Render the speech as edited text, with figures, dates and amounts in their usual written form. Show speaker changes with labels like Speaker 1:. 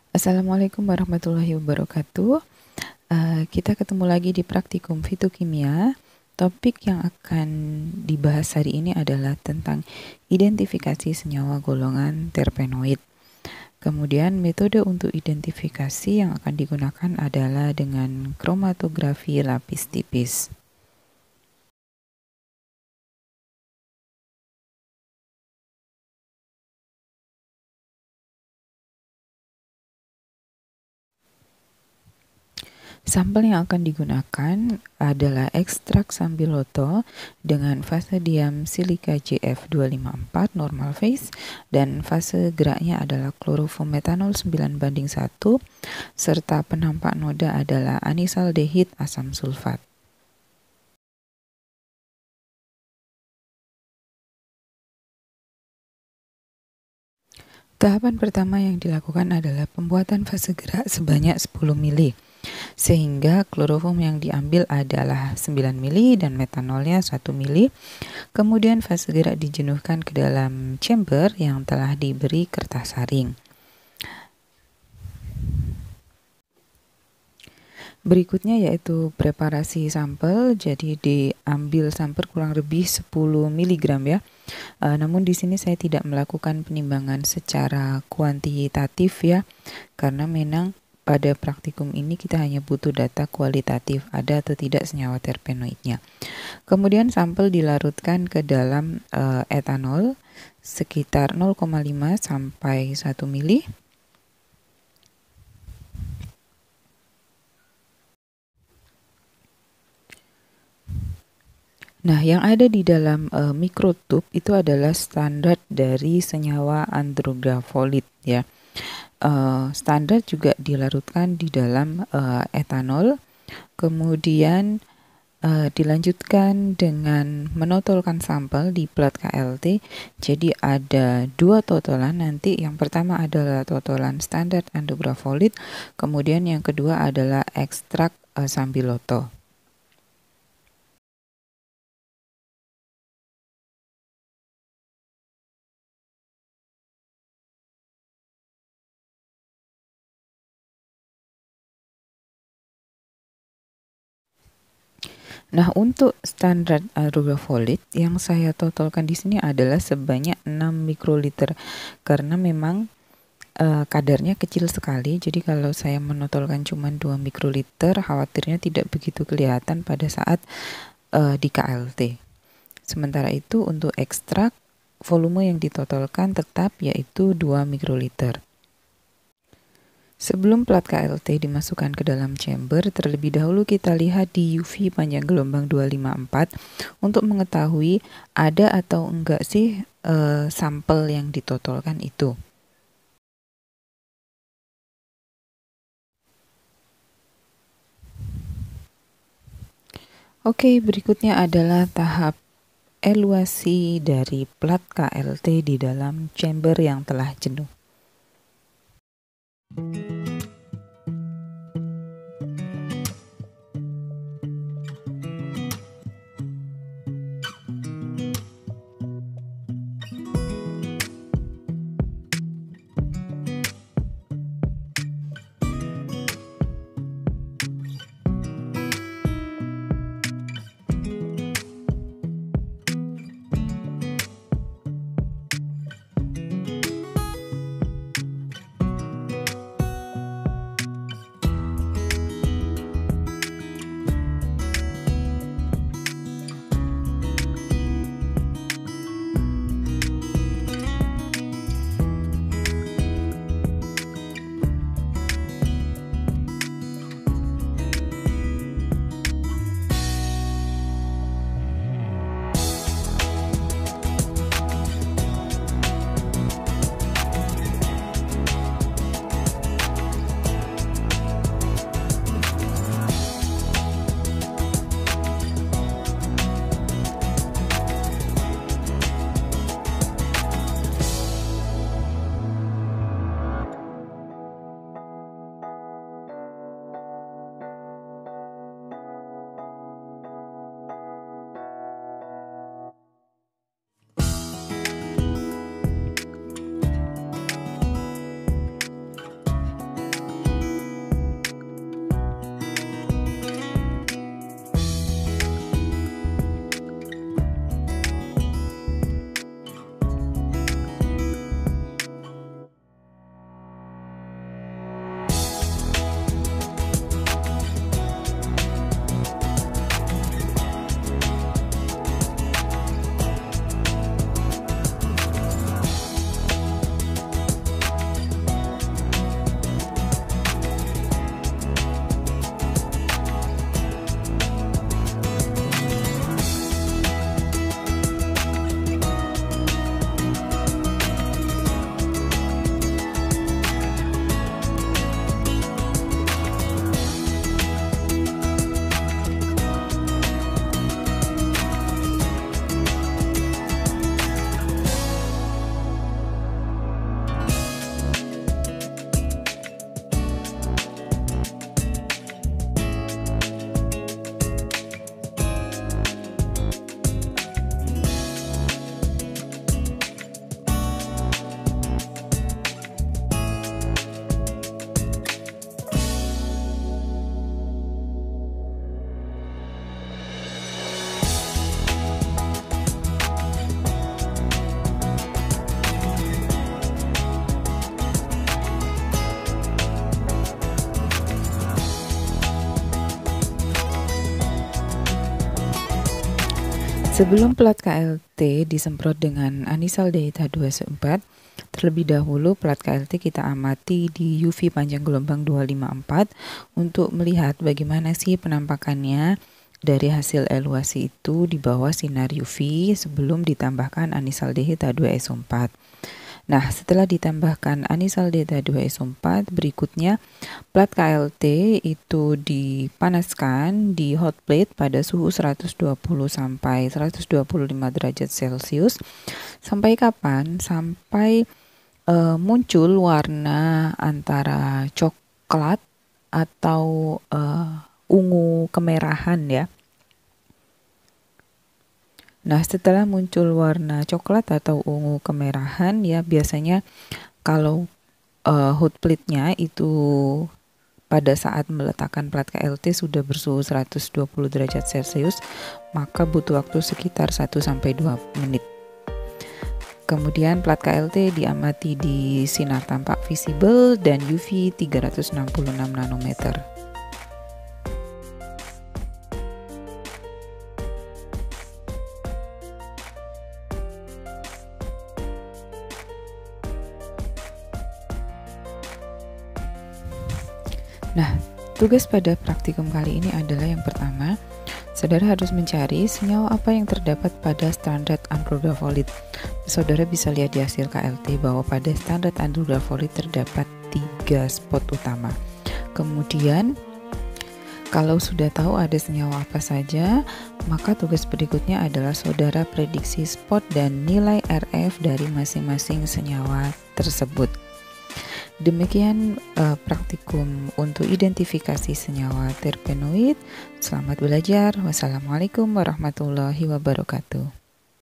Speaker 1: Assalamualaikum warahmatullahi wabarakatuh. Kita ketemu lagi di praktikum fitokimia. Topik yang akan dibahas hari ini adalah tentang identifikasi senyawa golongan terpenoid. Kemudian metode untuk identifikasi yang akan digunakan adalah dengan kromatografi lapis tipis. Sampel yang akan digunakan adalah ekstrak sambiloto dengan fase diam silika JF254 normal phase dan fase geraknya adalah kloroformetanol 9:1 serta penampak noda adalah anisaldehid asam sulfat. Tahapan pertama yang dilakukan adalah pembuatan fase gerak sebanyak 10 mili. Sehingga kloroform yang diambil adalah 9 mili dan metanolnya 1 mili. Kemudian fase gerak dijenuhkan ke dalam chamber yang telah diberi kertas saring. Berikutnya yaitu preparasi sampel, jadi diambil sampel kurang lebih 10 mg ya. Namun di sini saya tidak melakukan penimbangan secara kuantitatif ya, karena memang pada praktikum ini kita hanya butuh data kualitatif, ada atau tidak senyawa terpenoidnya. Kemudian sampel dilarutkan ke dalam etanol sekitar 0,5 sampai 1 mili. Nah, yang ada di dalam mikrotub itu adalah standar dari senyawa andrografolit ya. Standar juga dilarutkan di dalam etanol, kemudian dilanjutkan dengan menotolkan sampel di plat KLT. Jadi ada dua totolan nanti. Yang pertama adalah totolan standar andrografolit, kemudian yang kedua adalah ekstrak sambiloto. Nah, untuk standar andrografolit yang saya totolkan di sini adalah sebanyak 6 mikroliter karena memang kadarnya kecil sekali. Jadi kalau saya menotolkan cuma 2 mikroliter, khawatirnya tidak begitu kelihatan pada saat di KLT. Sementara itu untuk ekstrak, volume yang ditotolkan tetap yaitu 2 mikroliter. Sebelum plat KLT dimasukkan ke dalam chamber, terlebih dahulu kita lihat di UV panjang gelombang 254 untuk mengetahui ada atau enggak sih sampel yang ditotolkan itu. Oke, berikutnya adalah tahap eluasi dari plat KLT di dalam chamber yang telah jenuh. Sebelum plat KLT disemprot dengan anisaldehid H2SO4, terlebih dahulu plat KLT kita amati di UV panjang gelombang 254 untuk melihat bagaimana sih penampakannya dari hasil eluasi itu di bawah sinar UV sebelum ditambahkan anisaldehid H2SO4. Nah, setelah ditambahkan anisaldehid H2SO4, berikutnya plat KLT itu dipanaskan di hot plate pada suhu 120 sampai 125 derajat Celcius. Sampai kapan? Sampai muncul warna antara coklat atau ungu kemerahan ya. Nah, setelah muncul warna coklat atau ungu kemerahan ya, biasanya kalau hot plate-nya itu pada saat meletakkan plat KLT sudah bersuhu 120 derajat Celcius, maka butuh waktu sekitar 1-2 menit. Kemudian plat KLT diamati di sinar tampak visible dan UV 366 nanometer. Nah, tugas pada praktikum kali ini adalah yang pertama, saudara harus mencari senyawa apa yang terdapat pada standar andrografolit. Saudara bisa lihat di hasil KLT bahwa pada standar andrografolit terdapat 3 spot utama. Kemudian, kalau sudah tahu ada senyawa apa saja, maka tugas berikutnya adalah saudara prediksi spot dan nilai RF dari masing-masing senyawa tersebut. Demikian praktikum untuk identifikasi senyawa terpenoid. Selamat belajar. Wassalamualaikum warahmatullahi wabarakatuh.